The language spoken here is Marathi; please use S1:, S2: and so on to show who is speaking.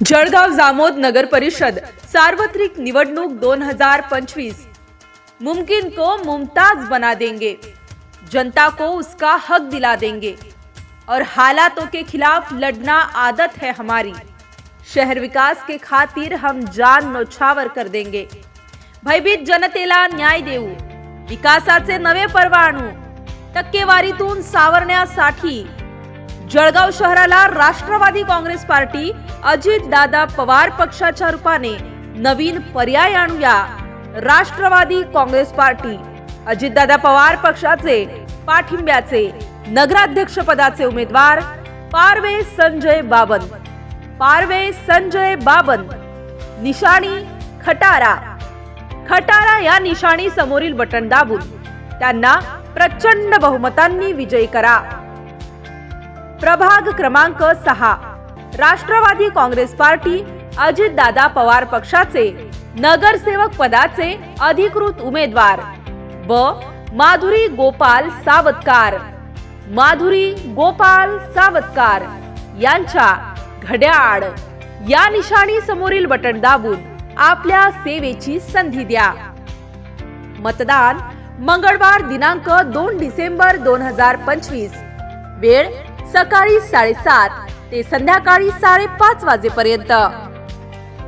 S1: जळगाव जामोद नगर परिषद सार्वत्रिक निवडणूक 2025। मुमकिन को मुमताज बना देंगे, जनता को उसका हक दिला देंगे और हालातों के खिलाफ लड़ना आदत है हमारी। शहर विकास के खातिर हम जान नौछावर कर देंगे। भयभीत जनतेला न्याय देऊ, विकासाचे नवे पर्व आणू। टक्केवारीतून सावरण्यासाठी जळगाव शहराला राष्ट्रवादी काँग्रेस पार्टी अजितदादा पवार पक्षाच्या रूपाने नवीन पर्याय आणूया। राष्ट्रवादी काँग्रेस पार्टी अजितदादा पवार पक्षाचे पाठिंब्याचे नगराध्यक्ष पदाचे उमेदवार पारवे संजय बाबन। पारवे संजय बाबन, निशाणी खटारा। खटारा या निशाणी समोरील बटन दाबून त्यांना प्रचंड बहुमतांनी विजयी करा। प्रभाग क्रमांक 6 राष्ट्रवादी काँग्रेस पार्टी अजितदादा पवार पक्षाचे नगरसेवक पदाचे अधिकृत उमेदवार व माधुरी गोपाल सावतकार। माधुरी गोपाल सावतकार यांच्या घड्याळ या निशाणी समोरील बटन दाबून आपल्या सेवेची संधी द्या। मतदान मंगळवार दिनांक 2 डिसेंबर 2025। वेळ सकाळी 7:30 ते संध्याकाळी 5:30 वाजेपर्यंत।